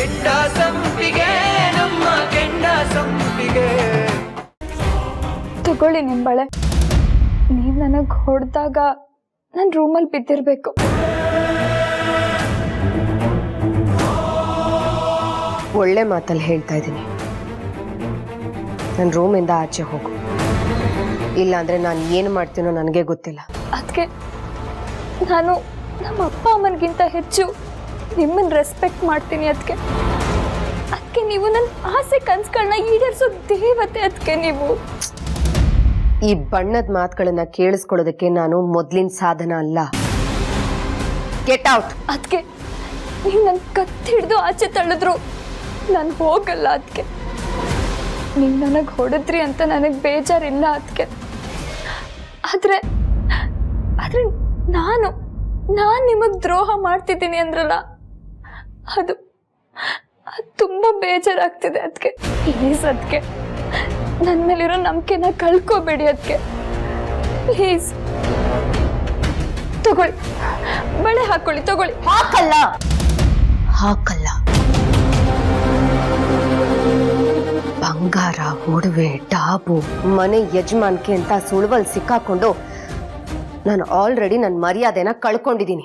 ಕೆಂಡ ಸಂಪಿಗೆ ನಮ್ಮ ಕೆಂಡ ಸಂಪಿಗೆ. ತಗೊಳ್ಳಿ ನಿಂಬಳೆ. ನೀವು ನನಗೆ ಹೊಡೆದಾಗ ನಾನು ರೂಮಲ್ಲಿ ಬಿದ್ದಿರಬೇಕು. ಒಳ್ಳೆ ಮಾತಲ್ಲಿ ಹೇಳ್ತಾ ಇದ್ದೀನಿ. ನನ್ನ ರೂಮಿಂದ ಆಚೆ ಹೋಗು, ಇಲ್ಲಾಂದ್ರೆ ನಾನು ಏನು ಮಾಡ್ತೀನೋ ನನಗೆ ಗೊತ್ತಿಲ್ಲ. ಅದಕ್ಕೆ ನಾನು ನಮ್ಮ ಅಪ್ಪ ಅಮ್ಮನಿಗಿಂತ ಹೆಚ್ಚು ನಿಮ್ಮನ್ನು ರೆಸ್ಪೆಕ್ಟ್ ಮಾಡ್ತೀನಿ. ಅದಕ್ಕೆ ನೀವು ನನ್ನ ಆಸೆ ಕನಸುಗಳನ್ನ ಈಡೇರಿಸೋ ದೇವತೆ. ಅದಕ್ಕೆ ನೀವು ಈ ಬಣ್ಣದ ಮಾತುಗಳನ್ನ ಕೇಳಿಸ್ಕೊಳ್ಳೋದಕ್ಕೆ ನಾನು ಮೊದಲಿನ ಸಾಧನ ಅಲ್ಲ. Get out. ಅದಕ್ಕೆ ನೀವು ನನ್ನ ಕತ್ತಿ ಹಿಡಿದು ಆಚೆ ತಳ್ಳಿದ್ರು ನಾನು ಹೋಗಲ್ಲ. ಅದಕ್ಕೆ ನೀವು ನನಗೆ ಹೊಡೆದ್ರಿ ಅಂತ ನನಗೆ ಬೇಜಾರಿಲ್ಲ. ಅದಕ್ಕೆ ಆದರೆ ನಾನು ನಿಮಗೆ ದ್ರೋಹ ಮಾಡ್ತಿದ್ದೀನಿ ಅಂದ್ರಲ್ಲ, ಅದು ತುಂಬ ಬೇಜಾರಾಗ್ತಿದೆ. ಅದಕ್ಕೆ ಪ್ಲೀಸ್ ಅದಕ್ಕೆ ನನ್ನ ಮೇಲಿರೋ ನಂಬಿಕೆನ ಕಳ್ಕೋಬೇಡಿ. ಅದಕ್ಕೆ ಪ್ಲೀಸ್ ತಗೊಳ್ಳಿ, ಬಳೆ ಹಾಕೊಳ್ಳಿ. ತಗೊಳ್ಳಿ. ಹಾಕಲ್ಲ. ಬಂಗಾರ, ಒಡವೆ, ಡಾಬು, ಮನೆ ಯಜಮಾನ್ಕೆ ಅಂತ ಸುಳುವಲ್ಲಿ ಸಿಕ್ಕಾಕೊಂಡು ನಾನು ಆಲ್ರೆಡಿ ನನ್ನ ಮರ್ಯಾದೆನ ಕಳ್ಕೊಂಡಿದ್ದೀನಿ.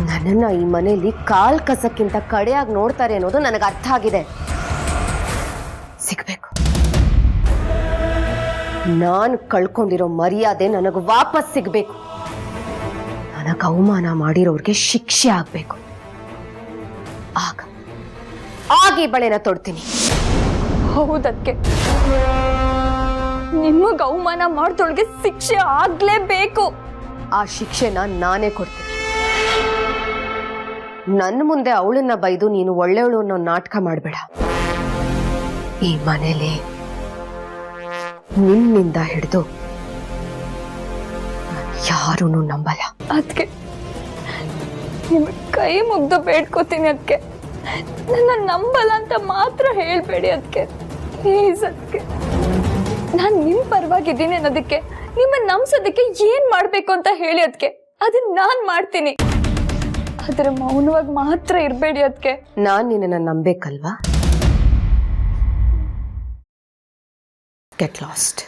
ನನ್ನನ್ನ ಈ ಮನೆಯಲ್ಲಿ ಕಾಲ್ ಕಸಕ್ಕಿಂತ ಕಡೆಯಾಗಿ ನೋಡ್ತಾರೆ ಅನ್ನೋದು ನನಗೆ ಅರ್ಥ ಆಗಿದೆ. ಸಿಗ್ಬೇಕು. ನಾನು ಕಳ್ಕೊಂಡಿರೋ ಮರ್ಯಾದೆ ನನಗೆ ವಾಪಸ್ ಸಿಗ್ಬೇಕು. ನನಗೆ ಅವಮಾನ ಮಾಡಿರೋರ್ಗೆ ಶಿಕ್ಷೆ ಆಗ್ಬೇಕು. ಆಗಿ ಬಳೆನ ತೊಡ್ತೀನಿ. ಹೌದಕ್ಕೆ ನಿಮಗೆ ಅವಮಾನ ಮಾಡ್ದೊಳಗೆ ಶಿಕ್ಷೆ ಆಗ್ಲೇಬೇಕು. ಆ ಶಿಕ್ಷೆನ ನಾನೇ ಕೊಡ್ತೀನಿ. ನನ್ನ ಮುಂದೆ ಅವಳನ್ನ ಬೈದು ನೀನು ಒಳ್ಳೆಯವಳು ಅನ್ನೋ ನಾಟಕ ಮಾಡಬೇಡ. ಈ ಮನೇಲಿ ನಿನ್ನಿಂದ ಹಿಡಿದು ಯಾರೂ ನಂಬಲ್ಲ. ಅದಕ್ಕೆ ನಿಮ್ಮ ಕೈ ಮುಗ್ದು ಬೇಡ್ಕೋತೀನಿ. ಅದಕ್ಕೆ ನನ್ನ ನಂಬಲ್ಲ ಅಂತ ಮಾತ್ರ ಹೇಳ್ಬೇಡಿ. ಅದಕ್ಕೆ ಪ್ಲೀಸ್. ಅದಕ್ಕೆ ನಾನು ನಿಮ್ಮ ಪರವಾಗಿದ್ದೀನಿ ಅನ್ನೋದಕ್ಕೆ, ನಿಮ್ಮನ್ನ ನಂಬಿಸೋದಕ್ಕೆ ಏನ್ ಮಾಡ್ಬೇಕು ಅಂತ ಹೇಳಿ. ಅದಕ್ಕೆ ಅದನ್ನ ನಾನು ಮಾಡ್ತೀನಿ. ಆದ್ರೆ ಮೌನವಾಗಿ ಮಾತ್ರ ಇರಬೇಡಿ. ಅದಕ್ಕೆ ನಾನು ನಿನ್ನನ್ನು ನಂಬೇಕಲ್ವಾ? Get lost.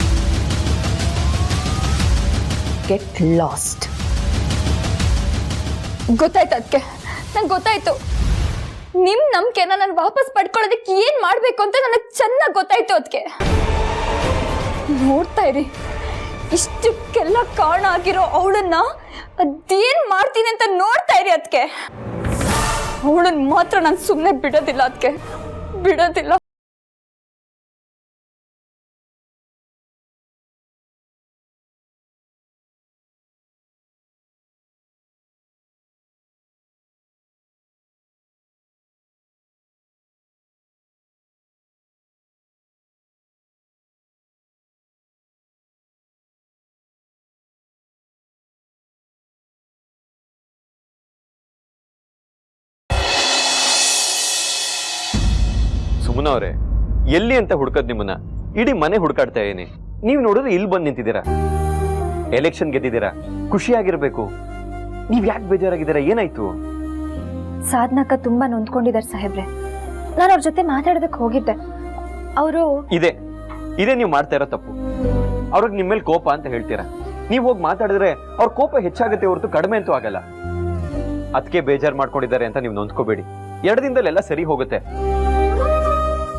Get lost. ಗೊತ್ತಾಯ್ತು. ಅದಕ್ಕೆ ನಂಗೆ ಗೊತ್ತಾಯ್ತು. ನಿಮ್ ನಂಬಿಕೆನ ನಾನು ವಾಪಸ್ ಪಡ್ಕೊಳ್ಳೋದಕ್ಕೆ ಏನ್ ಮಾಡ್ಬೇಕು ಅಂತ ನನಗೆ ಚೆನ್ನಾಗಿ ಗೊತ್ತಾಯ್ತು. ಅದಕ್ಕೆ ನೋಡ್ತಾ ಇರಿ, ಇಷ್ಟಕ್ಕೆಲ್ಲ ಕಾರಣ ಆಗಿರೋ ಅವಳನ್ನ ಅದೇನ್ ಮಾಡ್ತೀನಿ ಅಂತ ನೋಡ್ತಾ ಇರಿ. ಅದಕ್ಕೆ ಅವಳನ್ನ ಮಾತ್ರ ನಾನು ಸುಮ್ಮನೆ ಬಿಡೋದಿಲ್ಲ. ಅದಕ್ಕೆ ಬಿಡೋದಿಲ್ಲ. ಸುಮನವ್ರೆ, ಎಲ್ಲಿ ಅಂತ ಹುಡ್ಕದ್ ನಿಮ್ಮನ್ನ? ಇಡೀ ಮನೆ ಹುಡ್ಕಾಡ್ತಾ ಇದೀನಿ. ನೀವು ನೋಡಿದ್ರೆ ಇಲ್ಲಿ ಬಂದು ನಿಂತಿದ್ದೀರಾ. ಎಲೆಕ್ಷನ್ ಗೆದ್ದಿದ್ದೀರಾ, ಖುಷಿಯಾಗಿರ್ಬೇಕು. ನೀವ್ ಯಾಕೆ ಬೇಜಾರಾಗಿದ್ದೀರಾ? ಏನಾಯ್ತು? ಸಾಧನಕ್ಕ ತುಂಬಾ ನೊಂದ್ಕೊಂಡಿದ್ದಾರೆ ಸಾಹೇಬ್ರೆ. ನಾನು ಅವ್ರ ಜೊತೆ ಮಾತಾಡೋದಕ್ಕೆ ಹೋಗಿದ್ದೆ. ಅವರು ಇದೇ ನೀವು ಮಾಡ್ತಾ ಇರೋ ತಪ್ಪು. ಅವ್ರಿಗೆ ನಿಮ್ಮ ಮೇಲೆ ಕೋಪ ಅಂತ ಹೇಳ್ತೀರಾ. ನೀವು ಹೋಗಿ ಮಾತಾಡಿದ್ರೆ ಅವ್ರ ಕೋಪ ಹೆಚ್ಚಾಗುತ್ತೆ ಹೊರತು ಕಡಿಮೆ ಅಂತೂ ಆಗಲ್ಲ. ಅದಕ್ಕೆ ಬೇಜಾರು ಮಾಡ್ಕೊಂಡಿದ್ದಾರೆ ಅಂತ ನೀವು ನೊಂದ್ಕೋಬೇಡಿ. 2 ದಿನದಲ್ಲೆಲ್ಲ ಸರಿ ಹೋಗುತ್ತೆ.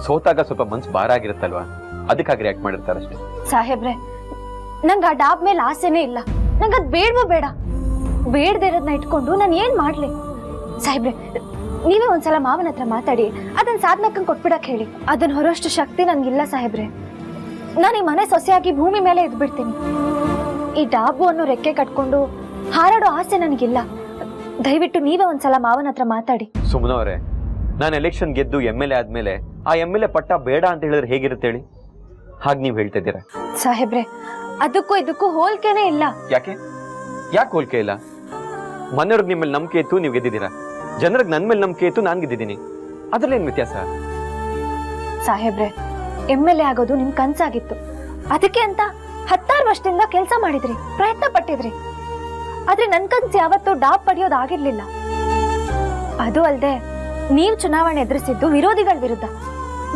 ಸೋತಾಗ ಸ್ವಲ್ಪ ಮನ್ಸು ಭಾರ ಆಗಿರುತ್ತಲ್ವಾ, ಅದಕ್ಕಾಗಿ ರಿಯಾಕ್ಟ್ ಮಾಡಿರ್ತಾರಷ್ಟೇ. ಸಾಹೇಬ್ರೆ, ನಂಗೆ ಆ ಡಾಬ್ ಮೇಲೆ ಆಸೆನೇ ಇಲ್ಲ. ನಂಗೆ ಅದು ಬೇಡವೋ ಬೇಡ. ಬೇಡದೇ ಇರೋದನ್ನ ಇಟ್ಕೊಂಡು ನಾನು ಏನ್ ಮಾಡ್ಲಿ? ಸಾಹೇಬ್ರೆ, ನೀವೇ ಒಂದ್ಸಲ ಮಾವನ ಹತ್ರ ಮಾತಾಡಿ ಅದನ್ನ ಸಾಧನಕ್ಕಂಗೆ ಕೊಟ್ಬಿಡಕ್ ಹೇಳಿ. ಅದನ್ನ ಹೊರೋಷ್ಟು ಶಕ್ತಿ ನನ್ಗಿಲ್ಲ ಸಾಹೇಬ್ರೆ. ನಾನು ಈ ಮನೆ ಸೊಸೆಯಾಗಿ ಭೂಮಿ ಮೇಲೆ ಇದ್ಬಿಡ್ತೀನಿ. ಈ ಡಾಬು ಅನ್ನೋ ರೆಕ್ಕೆ ಕಟ್ಕೊಂಡು ಹಾರಾಡೋ ಆಸೆ ನನಗಿಲ್ಲ. ದಯವಿಟ್ಟು ನೀವೇ ಒಂದ್ಸಲ ಮಾವನ ಹತ್ರ ಮಾತಾಡಿ. ಸುಮನವ್ರೆ, ನಾನು ಎಲೆಕ್ಷನ್ ಗೆದ್ದು MLA ಆದ್ಮೇಲೆ ಆ MLA ಪಟ್ಟ ಬೇಡ ಅಂತ ಹೇಳಿದ್ರೆ ಹೇಗಿರುತ್ತೆ ಹೇಳಿ? ಹಾಗೆ ನೀವು ಹೇಳ್ತಾ ಇದ್ದೀರಾ. ಸಾಹೇಬ್ರೆ, ಅದಕ್ಕೂ ಇದಕ್ಕೂ ಹೋಲ್ಕೆನೇ ಇಲ್ಲ. ಯಾಕೆ ಹೋಲಿಕೆ ಇಲ್ಲ? ಮನೆಯವ್ರಿಗೆ ನಿಮ್ಮ ಮೇಲೆ ನಂಬಿಕೆ ಇತ್ತು, ನೀವು ಗೆದ್ದಿದ್ದೀರಾ. ಜನರಿಗೆ ನನ್ನ ಮೇಲೆ ನಂಬಿಕೆ ಇತ್ತು, ನಾನು ಗೆದ್ದಿದ್ದೀನಿ. ಅದ್ರಲ್ಲೇನು ವ್ಯತ್ಯಾಸ? ಸಾಹೇಬ್ರೆ, MLA ಆಗೋದು ನಿಮ್ ಕನ್ಸಾಗಿತ್ತು. ಅದಕ್ಕೆ ಅಂತ 16 ವರ್ಷದಿಂದ ಕೆಲಸ ಮಾಡಿದ್ರಿ, ಪ್ರಯತ್ನ ಪಟ್ಟಿದ್ರಿ. ಆದ್ರೆ ನನ್ ಕನ್ಸು ಯಾವತ್ತೂ ಡಾಬ್ ಪಡೆಯೋದಾಗಿರ್ಲಿಲ್ಲ. ಅದು ಅಲ್ದೆ ನೀವು ಚುನಾವಣೆ ಎದುರಿಸಿದ್ದು ವಿರೋಧಿಗಳ ವಿರುದ್ಧ,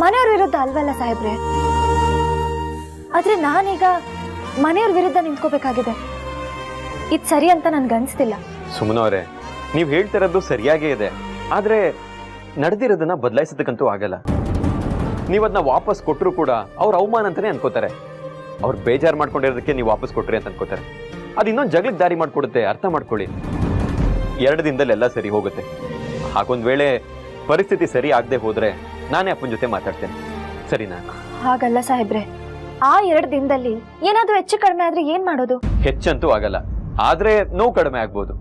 ಮನೆಯವ್ರ ವಿರುದ್ಧ ಅಲ್ವಲ್ಲ ಸಾಹೇಬ್ರೆ. ಆದ್ರೆ ನಾನೀಗ ಮನೆಯವ್ರ ವಿರುದ್ಧ ನಿಂತ್ಕೋಬೇಕಾಗಿದೆ. ಇದು ಸರಿ ಅಂತ ನನ್ಗನ್ಸ್ತಿಲ್ಲ. ಸುಮ್ಮನವ್ರೆ, ನೀವು ಹೇಳ್ತಿರೋದು ಸರಿಯಾಗೇ ಇದೆ, ಆದ್ರೆ ನಡೆದಿರೋದನ್ನ ಬದಲಾಯಿಸೋದಕ್ಕಂತೂ ಆಗಲ್ಲ. ನೀವು ಅದನ್ನ ವಾಪಸ್ ಕೊಟ್ಟರು ಕೂಡ ಅವ್ರ ಅವಮಾನ ಅಂತಾನೆ ಅನ್ಕೋತಾರೆ. ಅವ್ರು ಬೇಜಾರು ಮಾಡ್ಕೊಂಡಿರೋದಕ್ಕೆ ನೀವು ವಾಪಸ್ ಕೊಟ್ರಿ ಅಂತ ಅನ್ಕೋತಾರೆ. ಅದು ಇನ್ನೊಂದು ಜಗಳಕ್ಕೆ ದಾರಿ ಮಾಡ್ಕೊಡುತ್ತೆ. ಅರ್ಥ ಮಾಡ್ಕೊಳ್ಳಿ. 2 ದಿನದಲ್ಲಿ ಎಲ್ಲ ಸರಿ ಹೋಗುತ್ತೆ. ಹಾಗೊಂದ್ ವೇಳೆ ಪರಿಸ್ಥಿತಿ ಸರಿ ಆಗದೆ ಹೋದ್ರೆ ನಾನೇ ಅಪ್ಪನ ಜೊತೆ ಮಾತಾಡ್ತೇನೆ, ಸರಿನಾ? ಹಾಗಲ್ಲ ಸಾಹೇಬ್ರೆ, ಆ 2 ದಿನದಲ್ಲಿ ಏನಾದ್ರೂ ಹೆಚ್ಚು ಕಡಿಮೆ ಆದ್ರೆ ಏನ್ ಮಾಡೋದು? ಹೆಚ್ಚಂತೂ ಆಗಲ್ಲ, ಆದ್ರೆ ನೋವು ಕಡಿಮೆ ಆಗ್ಬೋದು.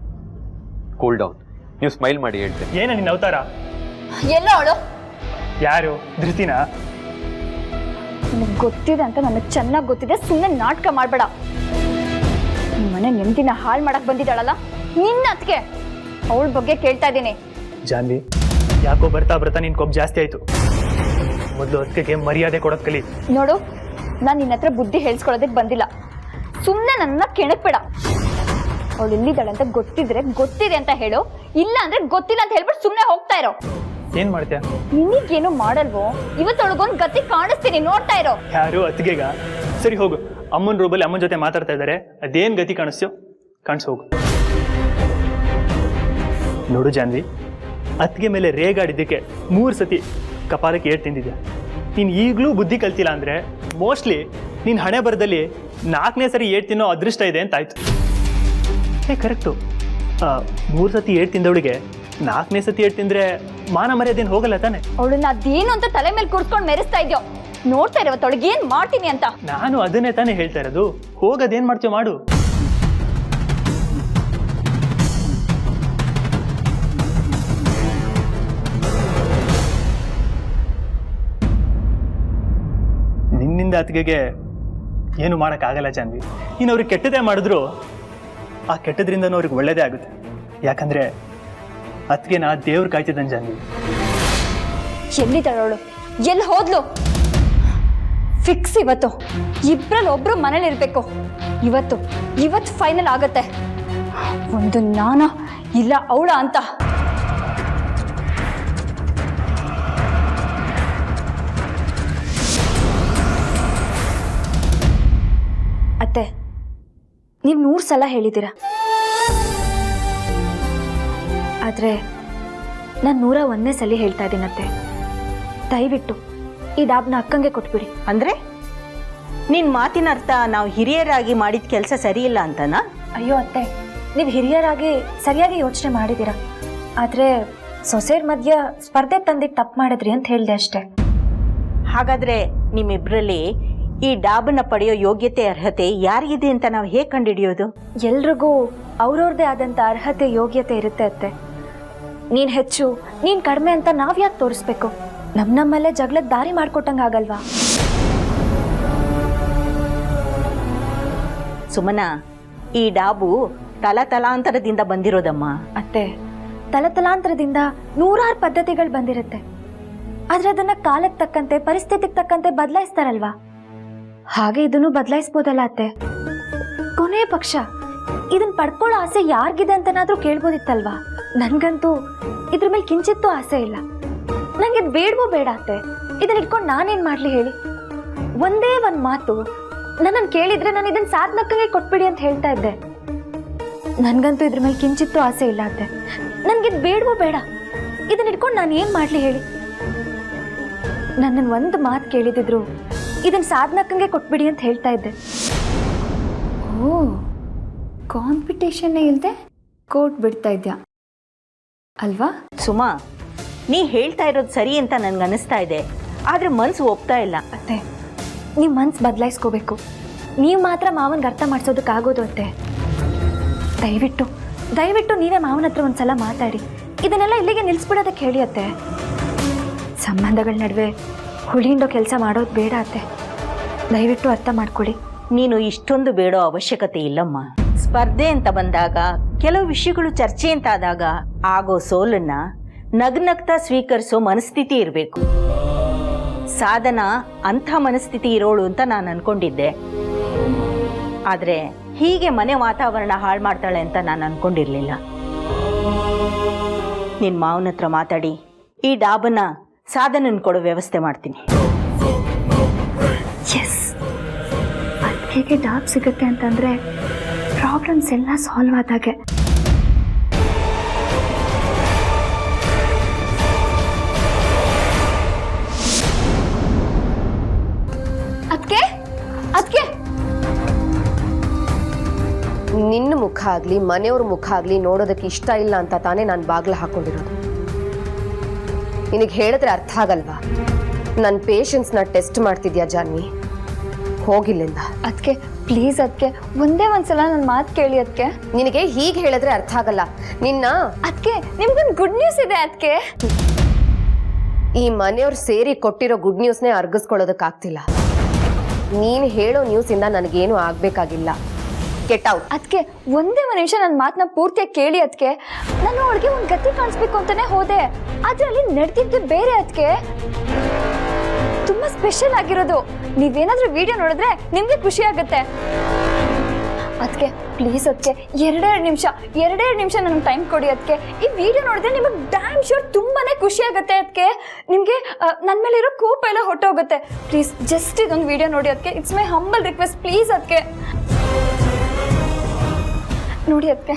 Cool down. ನೀವು ಸ್ಮೈಲ್ ಮಾಡಿ ಹೇಳ್ತೇನೆ. ಏನ ನಿನ್ನ ಅವತಾರ? ಎಲ್ಲ ಅವಳು ಯಾರು? ಧೃತಿನಾ? ನಿನಗೆ ಗೊತ್ತಿದೆ ಅಂತ ನನಗೆ ಚೆನ್ನಾಗಿ ಗೊತ್ತಿದೆ. ಸುಮ್ಮನೆ ನಾಟಕ ಮಾಡಬೇಡ. ನಿಮ್ಮ ಮನೆ ನೆಮ್ಮದಿನ ಹಾಳು ಮಾಡಕ್ ಬಂದಿದ್ದಾಳಲ್ಲ ನಿನ್ನ ಅತ್ತಿಗೆ, ಅವಳ ಬಗ್ಗೆ ಕೇಳ್ತಾ ಇದ್ದೀನಿ. ಜಾನ್ವಿ, ಯಾಕೋ ಬರ್ತಾ ಬರ್ತಾ ನಿನ್ ಕೊಬ್ಬು ಜಾಸ್ತಿ ಆಯ್ತು. ಮೊದಲು ಅದಕ್ಕೆ ಮರ್ಯಾದೆ ಕೊಡೋದ್ ಕಲಿ. ನೋಡು, ನಾನು ನಿನ್ನ ಹತ್ರ ಬುದ್ಧಿ ಹೇಳ್ಸ್ಕೊಳ್ಳೋದಕ್ಕೆ ಬಂದಿಲ್ಲ. ಸುಮ್ಮನೆ ನನ್ನ ಕೆಣಕ್ಬೇಡ. ಅವಳು ಎಲ್ಲಿದ್ದಾಳೆ ಅಂತ ಗೊತ್ತಿದೆ ಅಂತ ಹೇಳು, ಇಲ್ಲ ಅಂದ್ರೆ ಗೊತ್ತಿಲ್ಲ ಅಂತ ಹೇಳ್ಬಿಟ್ಟು ಸುಮ್ಮನೆ ಹೋಗ್ತಾ ಇರೋ. ಏನ್ ಮಾಡ್ತೀಯ? ನಿನಗೇನು ಮಾಡಲ್ವೋ? ಇವತ್ತೊಳಗೊಂದು ಗತಿ ಕಾಣಿಸ್ತೀನಿ, ನೋಡ್ತಾ ಇರೋ. ಯಾರು? ಅತ್ತಿಗೆಗ? ಸರಿ ಹೋಗು, ಅಮ್ಮನ ರೂಬಲ್ಲಿ ಅಮ್ಮನ ಜೊತೆ ಮಾತಾಡ್ತಾ ಇದ್ದಾರೆ. ಅದೇನ್ ಗತಿ ಕಾಣಿಸ್ತೀಯೋ ಕಾಣಿಸ್ ಹೋಗು. ನೋಡು ಜಾನ್ವಿ, ಅತ್ತಿಗೆ ಮೇಲೆ ರೇಗಾಡಿದ್ದಕ್ಕೆ 3 ಸತಿ ಕಪಾಲಕ್ಕೆ ಏಟ್ ತಿಂದಿದ್ಯಾ. ನೀನು ಈಗಲೂ ಬುದ್ಧಿ ಕಲ್ತಿಲ್ಲ ಅಂದರೆ ಮೋಸ್ಟ್ಲಿ ನಿನ್ನ ಹಣೆ ಬರದಲ್ಲಿ 4ನೇ ಸರಿ ಏಟ್ ತಿನ್ನೋ ಅದೃಷ್ಟ ಇದೆ ಅಂತ ಆಯ್ತು. ಕರೆಕ್ಟು. 3 ಸತಿ ಏಟ್ ತಿಂದವಳಿಗೆ 4ನೇ ಸತಿ ಏಟ್ ತಿಂದರೆ ಮಾನ ಮರ್ಯಾದೇನು ಹೋಗಲ್ಲ ತಾನೆ? ಅವಳನ್ನ ಅದೇನು ಅಂತ ತಲೆ ಮೇಲೆ ಕೂರ್ಸ್ಕೊಂಡು ಮೆರೆಸ್ತಾ ಇದ್ಯೋ. ನೋಡ್ತಾ ಇರೋವತ್ತೊಳಗೆ ಏನ್ ಮಾಡ್ತೀನಿ ಅಂತ. ನಾನು ಅದನ್ನೇ ತಾನೇ ಹೇಳ್ತಾ ಇರೋದು. ಹೋಗೋದೇನು ಮಾಡ್ತೀಯೋ ಮಾಡು. ನಿನ್ನಿಂದ ಅತ್ತಿಗೆಗೆ ಏನು ಮಾಡೋಕ್ಕಾಗಲ್ಲ ಜಾನ್ವಿ. ನೀನು ಅವ್ರಿಗೆ ಕೆಟ್ಟದೇ ಮಾಡಿದ್ರು ಆ ಕೆಟ್ಟದ್ರಿಂದನೂ ಅವ್ರಿಗೆ ಒಳ್ಳೇದೇ ಆಗುತ್ತೆ. ಯಾಕಂದರೆ ಅತ್ತಿಗೆ ನಾ ದೇವ್ರು ಕಾಯ್ತಿದ್ದಾನೆ ಜಾನ್ವಿ. ಎಲ್ಲಿದ್ದಾಳವಳು? ಎಲ್ಲಿ ಹೋದ್ಲು? ಫಿಕ್ಸ್ ಇವತ್ತು ಇಬ್ರಲ್ಲಿ ಒಬ್ರು ಮನೇಲಿ ಇರ್ಬೇಕು. ಇವತ್ತು ಫೈನಲ್ ಆಗತ್ತೆ. ಒಂದು ನಾನ ಇಲ್ಲ ಅವಳ ಅಂತ. ಅತ್ತೆ, ನೀವು 100 ಸಲ ಹೇಳಿದ್ದೀರ, ಆದರೆ ನಾನು 101ನೇ ಸಲ ಹೇಳ್ತಾ ಇದ್ದೀನತ್ತೆ. ದಯವಿಟ್ಟು ಈ ಡಾಬ್ನ ಅಕ್ಕಂಗೆ ಕೊಟ್ಬಿಡಿ. ಅಂದ್ರೆ ನಿನ್ ಮಾತಿನ ಅರ್ಥ ನಾವು ಹಿರಿಯರಾಗಿ ಮಾಡಿದ ಕೆಲಸ ಸರಿ ಇಲ್ಲ ಅಂತನಾ? ಅಯ್ಯೋ ಅತ್ತೆ, ನೀವು ಹಿರಿಯರಾಗಿ ಸರಿಯಾಗಿ ಯೋಚನೆ ಮಾಡಿದ್ದೀರ, ಆದರೆ ಸೊಸೆಯರ ಮಧ್ಯ ಸ್ಪರ್ಧೆ ತಂದಿಟ್ಟು ತಪ್ಪು ಮಾಡಿದ್ರಿ ಅಂತ ಹೇಳಿದೆ ಅಷ್ಟೇ. ಹಾಗಾದ್ರೆ ನಿಮ್ಮಿಬ್ರಲ್ಲಿ ಈ ಡಾಬನ್ನ ಪಡೆಯೋ ಯೋಗ್ಯತೆ ಅರ್ಹತೆ ಯಾರಿಗಿದೆ ಅಂತ ನಾವು ಹೇಗೆ ಕಂಡುಹಿಡಿಯೋದು? ಎಲ್ರಿಗೂ ಅವ್ರವ್ರದೇ ಆದಂಥ ಅರ್ಹತೆ ಯೋಗ್ಯತೆ ಇರುತ್ತೆ ಅತ್ತೆ. ನೀನು ಹೆಚ್ಚು, ನೀನು ಕಡಿಮೆ ಅಂತ ನಾವು ಯಾಕೆ ತೋರಿಸ್ಬೇಕು? ನಮ್ಮಲ್ಲೇ ಜಗಳಕ್ಕೆ ದಾರಿ ಮಾಡ್ಕೊಟ್ಟಂಗೆ ಆಗಲ್ವಾ? ಸುಮನ, ಈ ಡಾಬು ತಲಾಂತರದಿಂದ ಬಂದಿರೋದಮ್ಮ. ಅತ್ತೆ, ತಲಾಂತರದಿಂದ 100 ಪದ್ಧತಿಗಳು ಬಂದಿರುತ್ತೆ, ಆದರೆ ಅದನ್ನ ಕಾಲಕ್ಕೆ ತಕ್ಕಂತೆ, ಪರಿಸ್ಥಿತಿಗೆ ತಕ್ಕಂತೆ ಬದಲಾಯಿಸ್ತಾರಲ್ವಾ? ಹಾಗೆ ಇದನ್ನು ಬದಲಾಯಿಸ್ಬೋದಲ್ಲ ಅತ್ತೆ? ಕೊನೆ ಪಕ್ಷ ಇದನ್ನ ಪಡ್ಕೊಳ್ಳೋ ಆಸೆ ಯಾರಿಗಿದೆ ಅಂತನಾದ್ರೂ ಕೇಳ್ಬೋದಿತ್ತಲ್ವಾ? ನನ್ಗಂತೂ ಇದ್ರ ಮೇಲೆ ಕಿಂಚಿತ್ತೂ ಆಸೆ ಇಲ್ಲ. ನಂಗೆ ಇದು ಬೇಡವೋ ಬೇಡ ಅತ್ತೆ. ಇದನ್ನ ಇಟ್ಕೊಂಡು ನಾನೇನ್ ಮಾಡ್ಲಿ ಹೇಳಿ? ಒಂದೇ ಒಂದು ಮಾತು ನನ್ನನ್ನು ಕೇಳಿದ್ರೆ ನಾನು ಇದನ್ನ ಸಾಧನಕ್ಕಂಗೆ ಕೊಟ್ಬಿಡಿ ಅಂತ ಹೇಳ್ತಾ ಇದ್ದೆ. ನನ್ಗಂತೂ ಇದ್ರ ಮೇಲೆ ಕಿಂಚಿತ್ತೂ ಆಸೆ ಇಲ್ಲ ಅತ್ತೆ. ನನ್ಗಿದ್ ಬೇಡವೋ ಬೇಡ. ಇದನ್ನ ಇಟ್ಕೊಂಡು ನಾನು ಏನ್ ಮಾಡ್ಲಿ ಹೇಳಿ? ನನ್ನನ್ನು ಒಂದು ಮಾತು ಕೇಳಿದಿದ್ರು ಇದನ್ನ ಸಾಧನಕ್ಕಂಗೆ ಕೊಟ್ಬಿಡಿ ಅಂತ ಹೇಳ್ತಾ ಇದ್ದೆ. ಓ, ಕಾಂಪಿಟೇಷನ್ನೇ ಇಲ್ಲದೆ ಕೋಟ್ ಬಿಡ್ತಾ ಇದ್ಯಾ ಅಲ್ವಾ? ಸುಮಾ, ನೀ ಹೇಳ್ತಾ ಇರೋದು ಸರಿ ಅಂತ ನನ್ಗೆ ಅನಿಸ್ತಾ ಇದೆ, ಆದ್ರೆ ಮನ್ಸು ಒಪ್ತಾ ಇಲ್ಲ. ಅತ್ತೆ, ನೀವು ಮನ್ಸು ಬದಲಾಯಿಸ್ಕೋಬೇಕು. ನೀವು ಮಾತ್ರ ಮಾವನ್ಗೆ ಅರ್ಥ ಮಾಡಿಸೋದಕ್ಕಾಗೋದು ಅತ್ತೆ. ದಯವಿಟ್ಟು ನೀವೇ ಮಾವನ ಹತ್ರ ಒಂದ್ಸಲ ಮಾತಾಡಿ ಇದನ್ನೆಲ್ಲ ಇಲ್ಲಿಗೆ ನಿಲ್ಲಿಸ್ಬಿಡೋದಕ್ಕೆ ಹೇಳಿ ಅತ್ತೆ. ಸಂಬಂಧಗಳ ನಡುವೆ ಹುಳಿಂಡೋ ಕೆಲಸ ಮಾಡೋದು ಬೇಡ ಅತ್ತೆ. ದಯವಿಟ್ಟು ಅರ್ಥ ಮಾಡ್ಕೊಳ್ಳಿ. ನೀನು ಇಷ್ಟೊಂದು ಬೇಡೋ ಅವಶ್ಯಕತೆ ಇಲ್ಲಮ್ಮ. ಸ್ಪರ್ಧೆ ಅಂತ ಬಂದಾಗ, ಕೆಲವು ವಿಷಯಗಳು ಚರ್ಚೆ ಅಂತ ಆದಾಗ ಆಗೋ ಸೋಲನ್ನ ನಗ್ನಗ್ತಾ ಸ್ವೀಕರಿಸೋ ಮನಸ್ಥಿತಿ ಇರಬೇಕು. ಸಾಧನ ಅಂಥ ಮನಸ್ಥಿತಿ ಇರೋಳು ಅಂತ ನಾನು ಅನ್ಕೊಂಡಿದ್ದೆ, ಆದರೆ ಹೀಗೆ ಮನೆ ವಾತಾವರಣ ಹಾಳು ಮಾಡ್ತಾಳೆ ಅಂತ ನಾನು ಅನ್ಕೊಂಡಿರ್ಲಿಲ್ಲ. ನಿನ್ನ ಮಾವನ ಹತ್ರ ಮಾತಾಡಿ ಈ ಡಾಬನ್ನ ಸಾಧನನ್ ಕೊಡೋ ವ್ಯವಸ್ಥೆ ಮಾಡ್ತೀನಿ. ಎಸ್, ಅದಕ್ಕೆ ಡಾಬ್ ಸಿಗುತ್ತೆ ಅಂತಂದ್ರೆ ಪ್ರಾಬ್ಲಮ್ಸ್ ಎಲ್ಲ ಸಾಲ್ವ್ ಆದಾಗೆ. ಅದಕ್ಕೆ ಅದಕ್ಕೆ ನಿನ್ನ ಮುಖ ಆಗಲಿ ಮನೆಯವ್ರ ಮುಖ ಆಗಲಿ ನೋಡೋದಕ್ಕೆ ಇಷ್ಟ ಇಲ್ಲ ಅಂತ ತಾನೇ ನಾನು ಬಾಗ್ಲ ಹಾಕೊಂಡಿರೋದು. ನಿನಗೆ ಹೇಳಿದ್ರೆ ಅರ್ಥ ಆಗಲ್ವಾ? ನನ್ನ ಪೇಷನ್ಸ್ನ ಟೆಸ್ಟ್ ಮಾಡ್ತಿದ್ಯಾ ಜಾನ್ವಿ? ಹೋಗಿಲ್ಲಿಂದ. ಅದಕ್ಕೆ ಪ್ಲೀಸ್ ಅದಕ್ಕೆ ಒಂದೇ ಒಂದ್ಸಲ ನನ್ನ ಮಾತು ಕೇಳಿ ಅದಕ್ಕೆ. ನಿನಗೆ ಹೀಗೆ ಹೇಳಿದ್ರೆ ಅರ್ಥ ಆಗಲ್ಲ. ನಿನ್ನ ಅದಕ್ಕೆ ನಿಮ್ಗೊಂದು ಗುಡ್ ನ್ಯೂಸ್ ಇದೆ ಅದಕ್ಕೆ. ಈ ಮನೆಯವ್ರು ಸೇರಿ ಕೊಟ್ಟಿರೋ ಗುಡ್ ನ್ಯೂಸ್ನೇ ಅರ್ಗಿಸ್ಕೊಳ್ಳೋದಕ್ಕಾಗ್ತಿಲ್ಲ. ನೀನು ಹೇಳೋ ನ್ಯೂಸಿಂದ ನನಗೇನು ಆಗ್ಬೇಕಾಗಿಲ್ಲ. Get out. ಅದಕ್ಕೆ ಒಂದೇ ಒಂದು ನಿಮಿಷ ನನ್ನ ಮಾತನ್ನ ಪೂರ್ತಿಯಾಗಿ ಕೇಳಿ ಅದಕ್ಕೆ. ನಾನು ಅವಳಿಗೆ ಒಂದು ಗತಿ ಕಾಣಿಸ್ಬೇಕು ಅಂತಾನೆ ಹೋದೆ, ಆದ್ರೆ ಅಲ್ಲಿ ನಡೆದಿದ್ದು ಬೇರೆ. ಅದಕ್ಕೆ ತುಂಬಾ ಸ್ಪೆಷಲ್ ಆಗಿರೋದು. ನೀವೇನಾದ್ರೂ ವಿಡಿಯೋ ನೋಡಿದ್ರೆ ನಿಮ್ಗೆ ಖುಷಿ ಆಗುತ್ತೆ. ಅದಕ್ಕೆ ಪ್ಲೀಸ್ ಅದಕ್ಕೆ ಎರಡೆರಡು ನಿಮಿಷ ನನಗೆ ಟೈಮ್ ಕೊಡಿ ಅದಕ್ಕೆ. ಈ ವಿಡಿಯೋ ನೋಡಿದ್ರೆ ನಿಮಗೆ ಡ್ಯಾಮ್ ಶೋರ್ ತುಂಬಾನೇ ಖುಷಿ ಆಗುತ್ತೆ. ಅದಕ್ಕೆ ನಿಮಗೆ ನನ್ನ ಮೇಲೆ ಇರೋ ಕೋಪ ಎಲ್ಲ ಹೊಟ್ಟೋಗುತ್ತೆ. ಪ್ಲೀಸ್ ಜಸ್ಟ್ ಇದೊಂದು ವಿಡಿಯೋ ನೋಡಿ ಅದಕ್ಕೆ. It's my humble request, please ಅದಕ್ಕೆ ನೋಡಿ ಅದಕ್ಕೆ.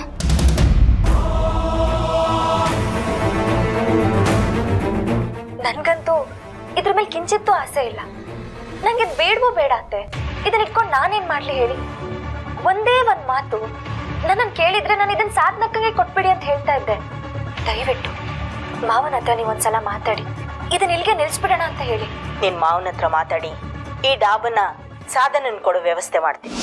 ನನ್ಗಂತೂ ಇದ್ರ ಮೇಲೆ ಕಿಂಚಿತ್ತೂ ಆಸೆ ಇಲ್ಲ. ನಂಗೆ ಇದು ಬೇಡವೋ ಬೇಡ ಅಂತೆ. ಇದನ್ನ ಇಟ್ಕೊಂಡು ನಾನೇನ್ ಮಾಡ್ಲಿ ಹೇಳಿ? ಒಂದೇ ಒಂದ್ ಮಾತು ನನ್ನನ್ನು ಕೇಳಿದ್ರೆ ನಾನು ಇದನ್ನ ಸಾಧನಕ್ಕಂಗೆ ಕೊಟ್ಬಿಡಿ ಅಂತ ಹೇಳ್ತಾ ಇದ್ದೆ. ದಯವಿಟ್ಟು ಮಾವನ ಹತ್ರ ನೀವು ಒಂದ್ಸಲ ಮಾತಾಡಿ ಇದನ್ನ ಇಲ್ಲಿಗೆ ನಿಲ್ಸ್ಬಿಡೋಣ ಅಂತ ಹೇಳಿ. ನಿನ್ ಮಾವನ ಹತ್ರ ಮಾತಾಡಿ ಈ ಡಾಬನ್ನ ಸಾಧನನ್ ಕೊಡೋ ವ್ಯವಸ್ಥೆ ಮಾಡ್ತೀನಿ.